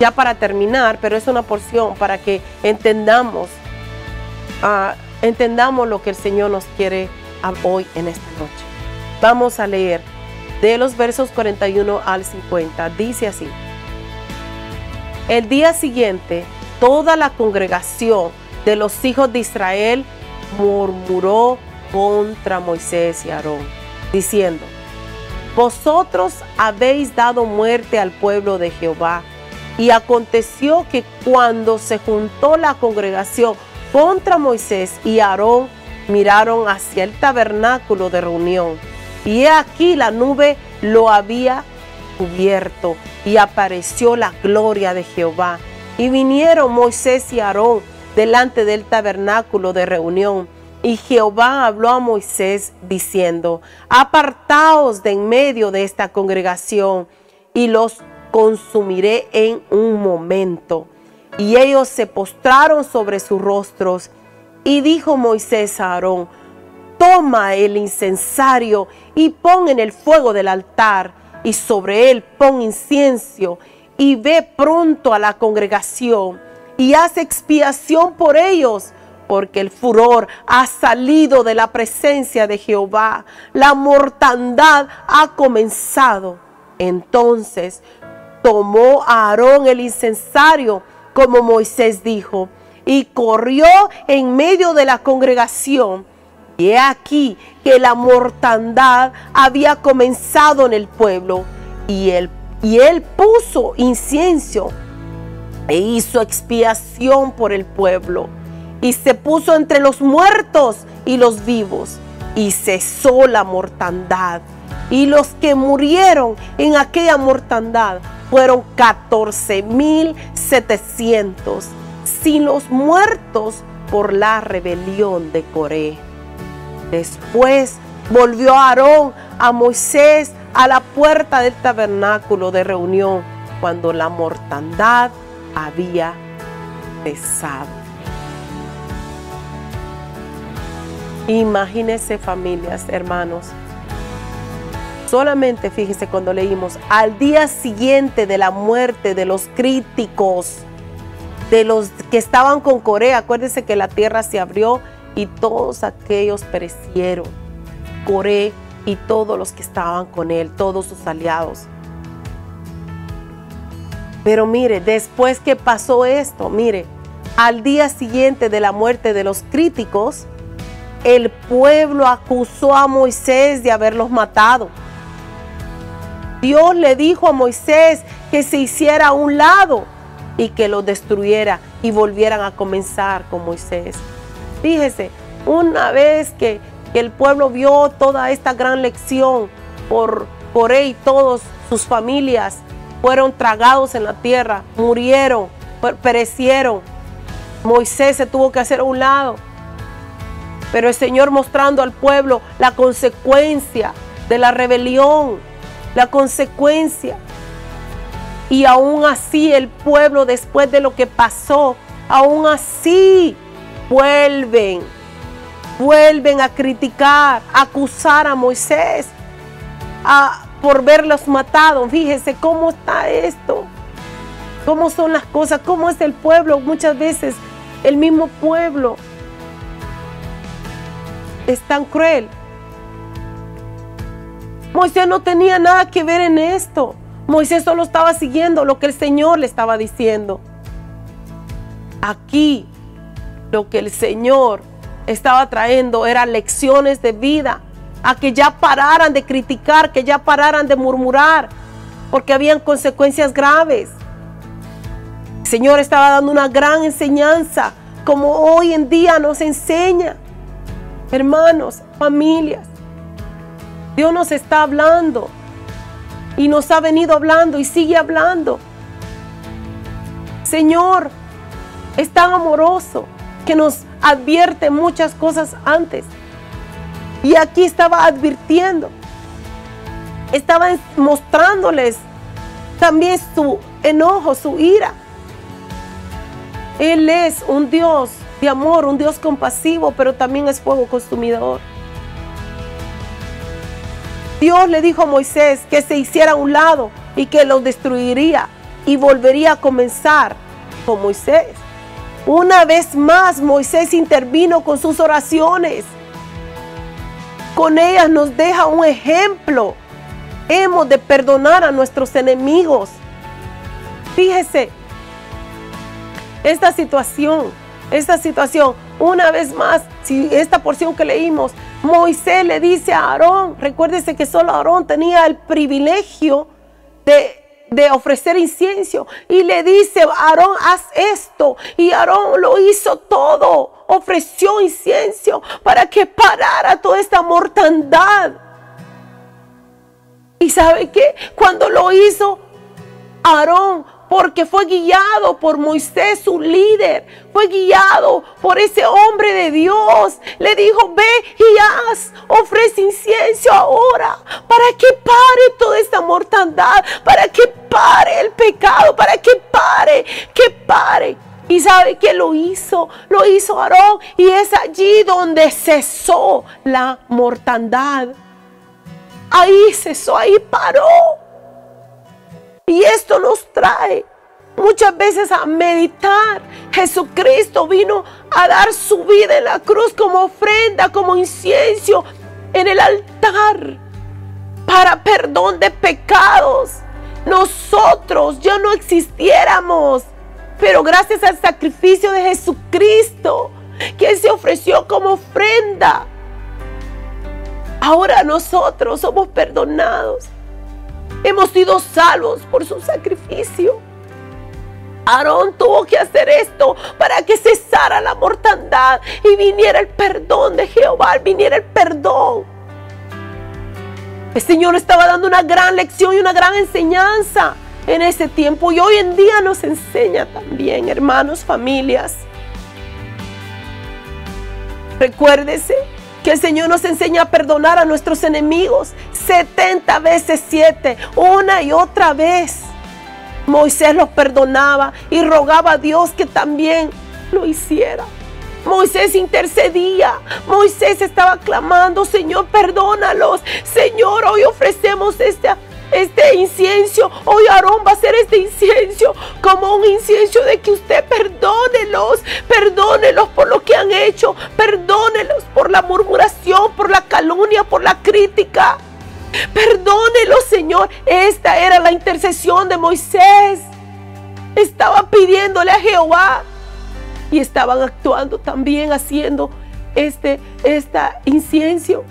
Ya para terminar, pero es una porción para que entendamos lo que el Señor nos quiere hoy en esta noche. Vamos a leer de los versos 41 al 50. Dice así: el día siguiente, toda la congregación de los hijos de Israel murmuró contra Moisés y Aarón, diciendo: vosotros habéis dado muerte al pueblo de Jehová. Y aconteció que cuando se juntó la congregación contra Moisés y Aarón, miraron hacia el tabernáculo de reunión, y he aquí la nube lo había cubierto, y apareció la gloria de Jehová. Y vinieron Moisés y Aarón delante del tabernáculo de reunión, y Jehová habló a Moisés diciendo: apartaos de en medio de esta congregación, y los consumiré en un momento. Y ellos se postraron sobre sus rostros. Y dijo Moisés a Aarón: toma el incensario y pon en el fuego del altar, y sobre él pon incienso, y ve pronto a la congregación, y haz expiación por ellos, porque el furor ha salido de la presencia de Jehová, la mortandad ha comenzado. Entonces tomó a Aarón el incensario, como Moisés dijo, y corrió en medio de la congregación. Y he aquí que la mortandad había comenzado en el pueblo, y él puso incienso e hizo expiación por el pueblo, y se puso entre los muertos y los vivos, y cesó la mortandad. Y los que murieron en aquella mortandad fueron 14,700, sin los muertos por la rebelión de Coré. Después volvió Aarón a Moisés a la puerta del tabernáculo de reunión, cuando la mortandad había cesado. Imagínense, familias, hermanos. Solamente fíjense cuando leímos: al día siguiente de la muerte de los críticos, de los que estaban con Coré. Acuérdense que la tierra se abrió y todos aquellos perecieron. Coré y todos los que estaban con él, todos sus aliados. Pero mire, después que pasó esto, mire, al día siguiente de la muerte de los críticos, el pueblo acusó a Moisés de haberlos matado. Dios le dijo a Moisés que se hiciera a un lado y que los destruyera y volvieran a comenzar con Moisés. Fíjese, una vez que el pueblo vio toda esta gran lección por Coré y todas sus familias fueron tragados en la tierra, murieron, perecieron. Moisés se tuvo que hacer a un lado. Pero el Señor mostrando al pueblo la consecuencia de la rebelión, la consecuencia. Y aún así el pueblo, después de lo que pasó, aún así vuelven a criticar, a acusar a Moisés por verlos matado. Fíjese cómo está esto, cómo son las cosas, cómo es el pueblo. Muchas veces el mismo pueblo es tan cruel. Moisés no tenía nada que ver en esto. Moisés solo estaba siguiendo lo que el Señor le estaba diciendo. Aquí lo que el Señor estaba trayendo eran lecciones de vida, a que ya pararan de criticar, que ya pararan de murmurar, porque habían consecuencias graves. El Señor estaba dando una gran enseñanza, como hoy en día nos enseña. Hermanos, familias, Dios nos está hablando y nos ha venido hablando y sigue hablando. Señor es tan amoroso que nos advierte muchas cosas antes. Y aquí estaba advirtiendo, estaba mostrándoles también su enojo, su ira. Él es un Dios de amor, un Dios compasivo, pero también es fuego consumidor. Dios le dijo a Moisés que se hiciera a un lado y que los destruiría. y volvería a comenzar con Moisés. Una vez más, Moisés intervino con sus oraciones. Con ellas nos deja un ejemplo. Hemos de perdonar a nuestros enemigos. Fíjese, esta situación, una vez más, si esta porción que leímos, Moisés le dice a Aarón, recuérdese que solo Aarón tenía el privilegio de ofrecer incienso, y le dice, Aarón, haz esto, y Aarón lo hizo todo, ofreció incienso para que parara toda esta mortandad. ¿Y sabe qué? Cuando lo hizo Aarón, porque fue guiado por Moisés, su líder, fue guiado por ese hombre de Dios, le dijo, ve y ofrece incienso ahora, para que pare toda esta mortandad, para que pare el pecado, para que pare. ¿Y sabe qué lo hizo? Lo hizo Aarón, y es allí donde cesó la mortandad. Ahí cesó, ahí paró. Y esto nos trae muchas veces a meditar. Jesucristo vino a dar su vida en la cruz como ofrenda, como incienso en el altar para perdón de pecados. Nosotros ya no existiéramos, pero gracias al sacrificio de Jesucristo, que Él se ofreció como ofrenda, ahora nosotros somos perdonados. Hemos sido salvos por su sacrificio. Aarón tuvo que hacer esto para que cesara la mortandad y viniera el perdón de Jehová, viniera el perdón. El Señor estaba dando una gran lección y una gran enseñanza en ese tiempo, y hoy en día nos enseña también, hermanos, familias. Recuérdese que el Señor nos enseña a perdonar a nuestros enemigos 70 veces 7, una y otra vez. Moisés los perdonaba y rogaba a Dios que también lo hiciera. Moisés intercedía, Moisés estaba clamando, Señor, perdónalos. Señor, hoy ofrecemos este incienso, hoy Aarón va a hacer este incienso como un incienso de que usted perdónelos por lo que han hecho, perdónelos por la murmuración, por la calumnia, por la crítica. Perdónelos, Señor. Esta era la intercesión de Moisés. Estaba pidiéndole a Jehová y estaban actuando también, haciendo este incienso.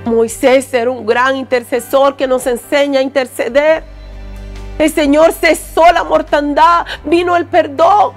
Moisés era un gran intercesor que nos enseña a interceder. El Señor cesó la mortandad, vino el perdón,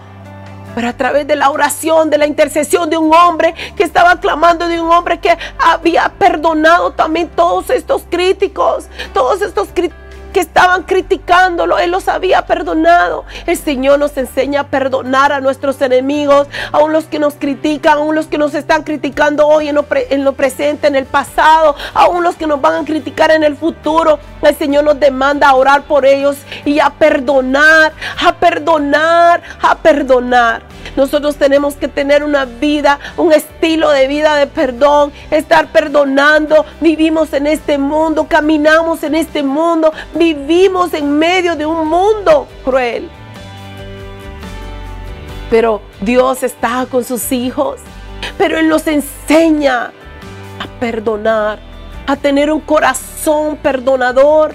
pero a través de la oración, de la intercesión de un hombre que estaba clamando, de un hombre que había perdonado también todos estos críticos, todos estos que estaban criticándolo. Él los había perdonado. El Señor nos enseña a perdonar a nuestros enemigos, aún los que nos critican, aún los que nos están criticando hoy en lo presente, en el pasado, aún los que nos van a criticar en el futuro. El Señor nos demanda a orar por ellos y a perdonar, a perdonar, a perdonar. Nosotros tenemos que tener una vida, un estilo de vida de perdón, estar perdonando. Vivimos en este mundo, caminamos en este mundo, vivimos en medio de un mundo cruel. Pero Dios está con sus hijos, pero Él nos enseña a perdonar, a tener un corazón perdonador.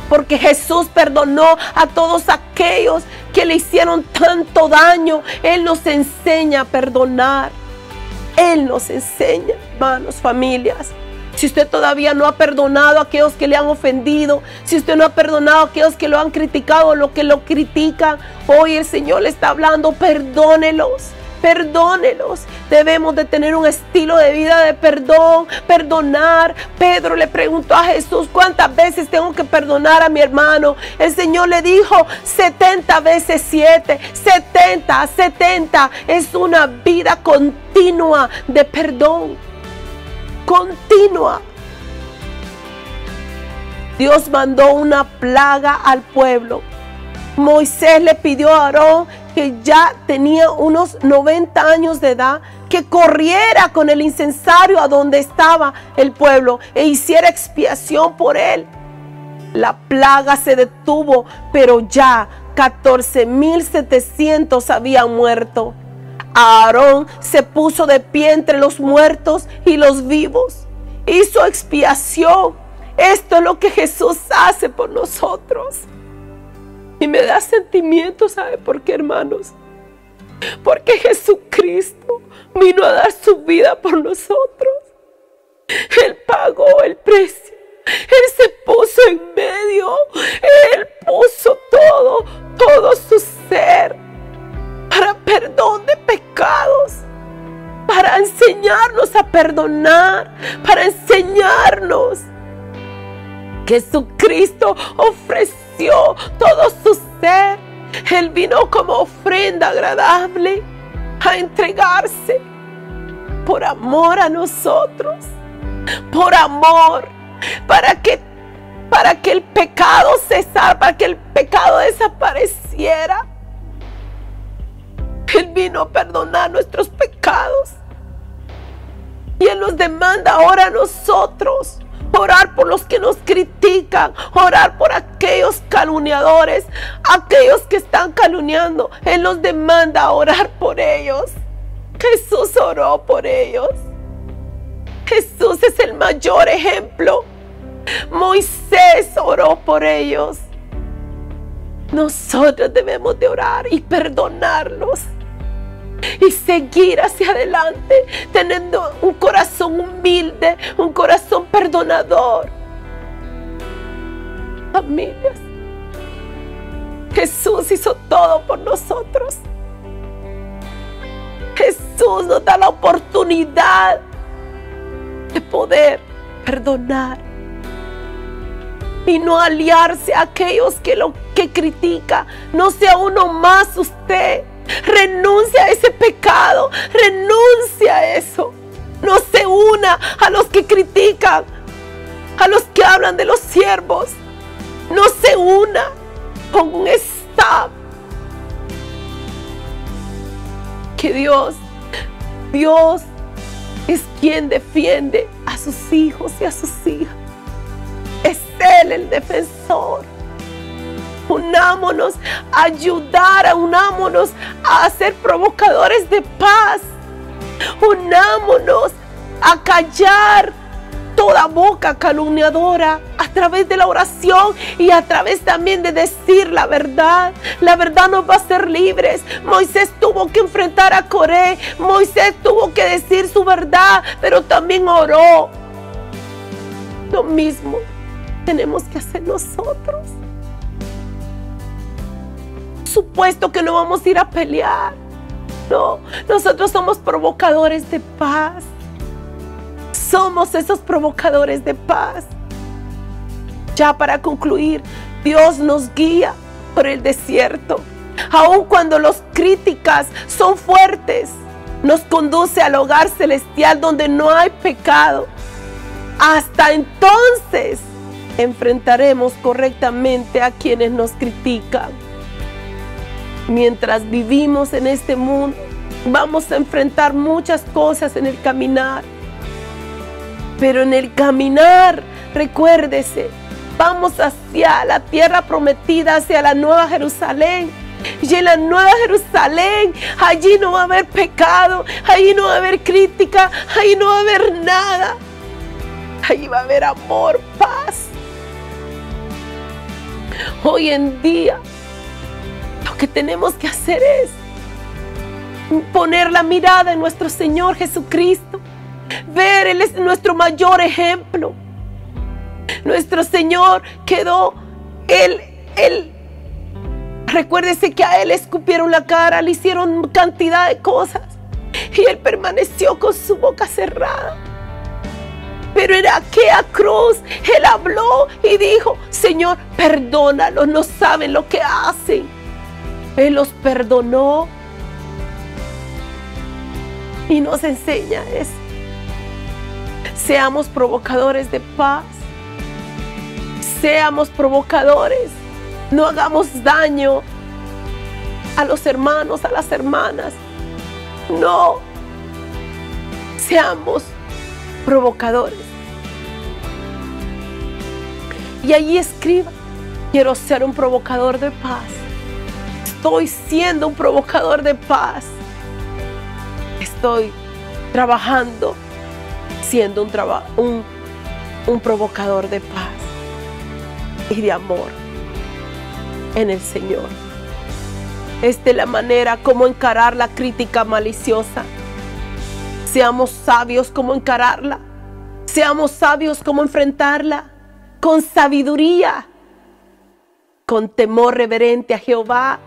Porque Jesús perdonó a todos aquellos que le hicieron tanto daño. Él nos enseña a perdonar. Él nos enseña, hermanos, familias. Si usted todavía no ha perdonado a aquellos que le han ofendido, si usted no ha perdonado a aquellos que lo han criticado o que lo critican, hoy el Señor le está hablando, perdónelos. Perdónelos. Debemos de tener un estilo de vida de perdón, perdonar. Pedro le preguntó a Jesús, ¿cuántas veces tengo que perdonar a mi hermano? El Señor le dijo 70 veces 7, 70. Es una vida continua de perdón. Continua. Dios mandó una plaga al pueblo. Moisés le pidió a Aarón, que ya tenía unos 90 años de edad, que corriera con el incensario a donde estaba el pueblo e hiciera expiación por él. La plaga se detuvo, pero ya 14,700 habían muerto. Aarón se puso de pie entre los muertos y los vivos. Hizo expiación. Esto es lo que Jesús hace por nosotros. Y me da sentimiento, ¿sabe por qué, hermanos? Porque Jesucristo vino a dar su vida por nosotros. Él pagó el precio. Él se puso en medio. Él puso todo su ser para perdón de pecados, para enseñarnos a perdonar, para enseñarnos. Jesucristo ofreció todo su ser. Él vino como ofrenda agradable a entregarse por amor a nosotros, por amor, para que el pecado cesara, para que el pecado desapareciera. Él vino a perdonar nuestros pecados y Él nos demanda ahora a nosotros orar por los que nos critican, orar por aquellos calumniadores, aquellos que están calumniando. Él nos demanda orar por ellos. Jesús oró por ellos. Jesús es el mayor ejemplo. Moisés oró por ellos. Nosotros debemos de orar y perdonarlos y seguir hacia adelante, teniendo un corazón humilde, un corazón perdonador. Familias, Jesús hizo todo por nosotros. Jesús nos da la oportunidad de poder perdonar y no aliarse a aquellos que critican. No sea uno más usted. Renuncia a ese pecado, renuncia a eso. No se una a los que critican, a los que hablan de los siervos. No se una, ponga un stop. Que Dios es quien defiende a sus hijos y a sus hijas. Es Él el defensor. Unámonos a ayudar, unámonos a ser provocadores de paz. Unámonos a callar toda boca calumniadora a través de la oración y a través también de decir la verdad. La verdad nos va a hacer libres. Moisés tuvo que enfrentar a Coré. Moisés tuvo que decir su verdad, pero también oró. Lo mismo tenemos que hacer nosotros. Supuesto que no vamos a ir a pelear. No, nosotros somos provocadores de paz. Somos esos provocadores de paz. Ya para concluir, Dios nos guía por el desierto. Aun cuando las críticas son fuertes, nos conduce al hogar celestial donde no hay pecado. Hasta entonces enfrentaremos correctamente a quienes nos critican. Mientras vivimos en este mundo, vamos a enfrentar muchas cosas en el caminar. Pero en el caminar, recuérdese, vamos hacia la tierra prometida, hacia la Nueva Jerusalén. Y en la Nueva Jerusalén, allí no va a haber pecado, allí no va a haber crítica, allí no va a haber nada. Allí va a haber amor, paz. Hoy en día, lo que tenemos que hacer es poner la mirada en nuestro Señor Jesucristo. Ver, Él es nuestro mayor ejemplo. Nuestro Señor quedó, recuérdese que a Él le escupieron la cara, le hicieron cantidad de cosas y Él permaneció con su boca cerrada. Pero en aquella cruz Él habló y dijo: Señor, perdónalos, no saben lo que hacen. Él los perdonó y nos enseña eso. Seamos provocadores de paz. Seamos provocadores. No hagamos daño a los hermanos, a las hermanas. No. Seamos provocadores. Y allí escriba: quiero ser un provocador de paz. Estoy siendo un provocador de paz. Estoy trabajando siendo un provocador de paz y de amor en el Señor. Esta es la manera como encarar la crítica maliciosa. Seamos sabios como encararla. Seamos sabios como enfrentarla. Con sabiduría, con temor reverente a Jehová.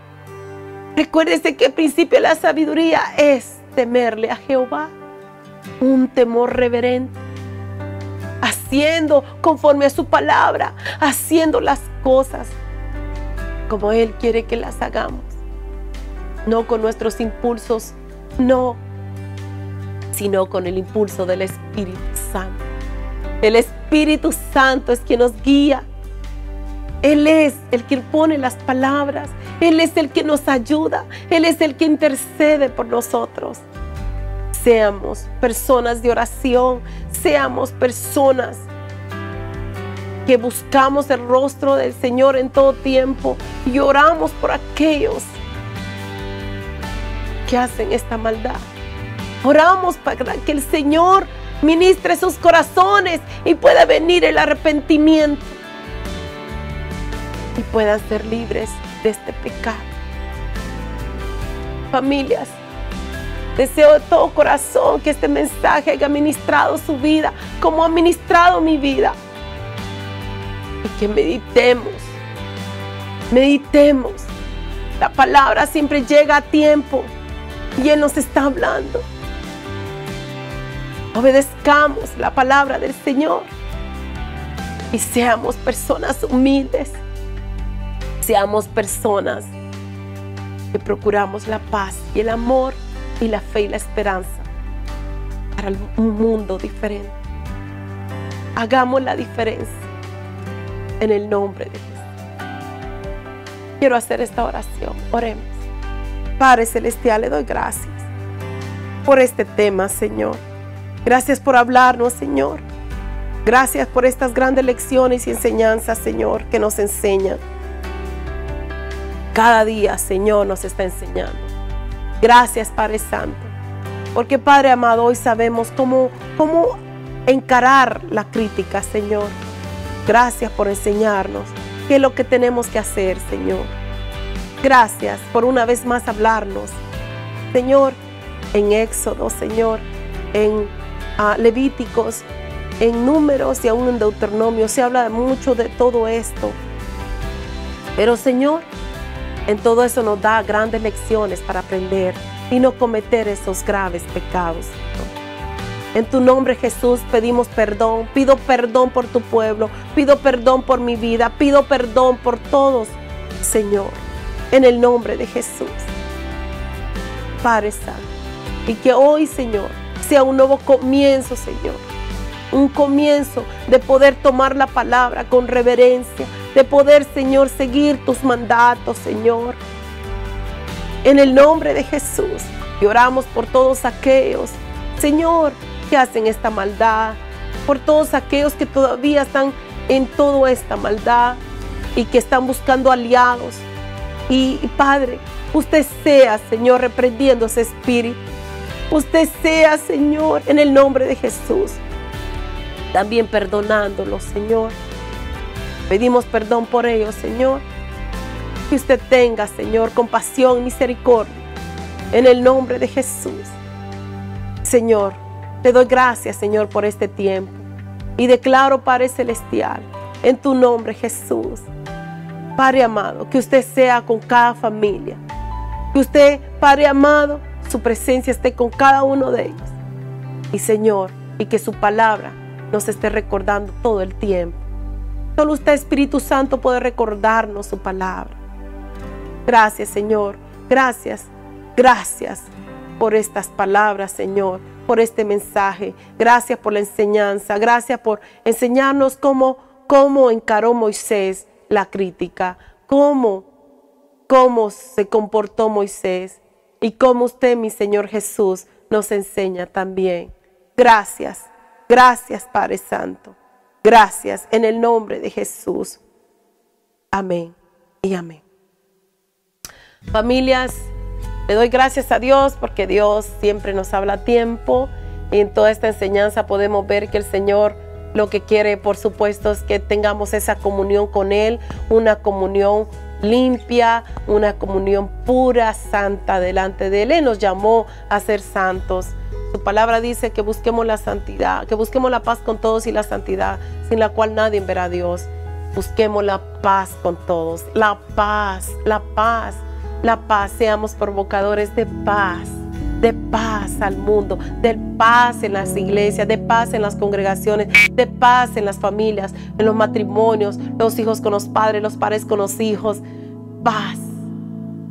Recuérdese que el principio de la sabiduría es temerle a Jehová. Un temor reverente. Haciendo conforme a su palabra. Haciendo las cosas como Él quiere que las hagamos. No con nuestros impulsos, no, sino con el impulso del Espíritu Santo. El Espíritu Santo es quien nos guía. Él es el que pone las palabras. Él es el que nos ayuda. Él es el que intercede por nosotros. Seamos personas de oración. Seamos personas que buscamos el rostro del Señor en todo tiempo y oramos por aquellos que hacen esta maldad. Oramos para que el Señor ministre sus corazones y pueda venir el arrepentimiento y puedan ser libres de este pecado. Familias, deseo de todo corazón que este mensaje haya ministrado su vida como ha ministrado mi vida, y que meditemos. La palabra siempre llega a tiempo y Él nos está hablando. Obedezcamos la palabra del Señor y seamos personas humildes. Seamos personas que procuramos la paz y el amor y la fe y la esperanza para un mundo diferente. Hagamos la diferencia en el nombre de Jesús. Quiero hacer esta oración. Oremos. Padre Celestial, le doy gracias por este tema, Señor. Gracias por hablarnos, Señor. Gracias por estas grandes lecciones y enseñanzas, Señor, que nos enseñan. Cada día, Señor, nos está enseñando. Gracias, Padre Santo. Porque, Padre amado, hoy sabemos cómo encarar la crítica, Señor. Gracias por enseñarnos qué es lo que tenemos que hacer, Señor. Gracias por una vez más hablarnos, Señor, en Éxodo, Señor, en Levíticos, en Números y aún en Deuteronomio. Se habla mucho de todo esto. Pero, Señor, en todo eso nos da grandes lecciones para aprender y no cometer esos graves pecados, Señor. En tu nombre, Jesús, pedimos perdón. Pido perdón por tu pueblo. Pido perdón por mi vida. Pido perdón por todos, Señor. En el nombre de Jesús. Padre Santo. Y que hoy, Señor, sea un nuevo comienzo, Señor. Un comienzo de poder tomar la palabra con reverencia. De poder, Señor, seguir tus mandatos, Señor. En el nombre de Jesús. Y oramos por todos aquellos, Señor, que hacen esta maldad. Por todos aquellos que todavía están en toda esta maldad y que están buscando aliados. Y Padre, usted sea, Señor, reprendiendo ese espíritu. Usted sea, Señor, en el nombre de Jesús, también perdonándolos, Señor. Pedimos perdón por ellos, Señor. Que usted tenga, Señor, compasión y misericordia. En el nombre de Jesús. Señor, te doy gracias, Señor, por este tiempo. Y declaro, Padre Celestial, en tu nombre, Jesús, Padre amado, que usted sea con cada familia. Que usted, Padre amado, su presencia esté con cada uno de ellos. Y, Señor, y que su palabra nos esté recordando todo el tiempo. Solo usted, Espíritu Santo, puede recordarnos su palabra. Gracias, Señor. Gracias. Gracias por estas palabras, Señor, por este mensaje. Gracias por la enseñanza. Gracias por enseñarnos cómo encaró Moisés la crítica, cómo se comportó Moisés y cómo usted, mi Señor Jesús, nos enseña también. Gracias, gracias, Padre Santo. Gracias en el nombre de Jesús. Amén y amén. Familias, le doy gracias a Dios porque Dios siempre nos habla a tiempo. Y en toda esta enseñanza podemos ver que el Señor lo que quiere, por supuesto, es que tengamos esa comunión con Él, una comunión limpia, una comunión pura, santa delante de Él. Él nos llamó a ser santos. Su palabra dice que busquemos la santidad, que busquemos la paz con todos y la santidad, sin la cual nadie verá a Dios. Busquemos la paz con todos, la paz, la paz, la paz. Seamos provocadores de paz al mundo, de paz en las iglesias, de paz en las congregaciones, de paz en las familias, en los matrimonios, los hijos con los padres con los hijos. Paz.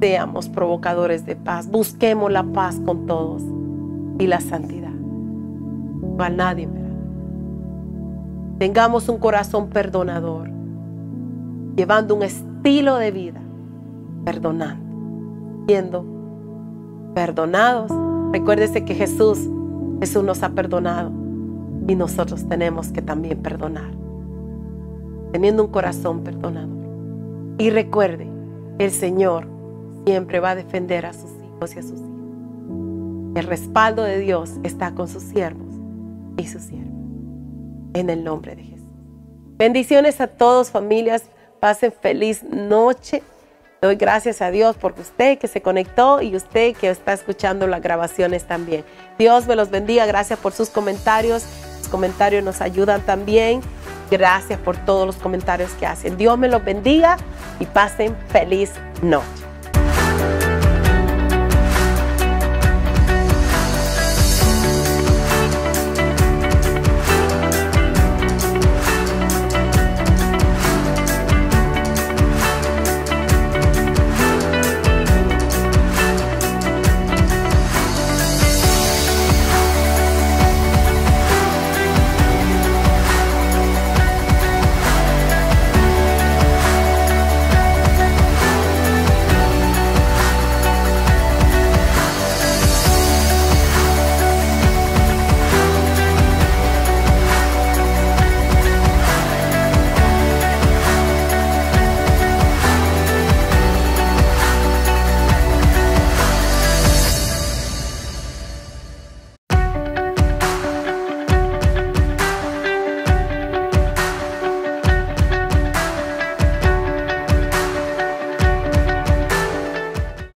Seamos provocadores de paz. Busquemos la paz con todos y la santidad, cual nadie verá. Tengamos un corazón perdonador, llevando un estilo de vida, perdonando, siendo perdonados. Recuérdese que Jesús nos ha perdonado y nosotros tenemos que también perdonar, teniendo un corazón perdonador. Y recuerde, el Señor siempre va a defender a sus hijos y a sus hijas. El respaldo de Dios está con sus siervos y sus siervas, en el nombre de Jesús. Bendiciones a todos, familias. Pasen feliz noche. Doy gracias a Dios por usted que se conectó y usted que está escuchando las grabaciones también. Dios me los bendiga. Gracias por sus comentarios. Los comentarios nos ayudan también. Gracias por todos los comentarios que hacen. Dios me los bendiga y pasen feliz noche.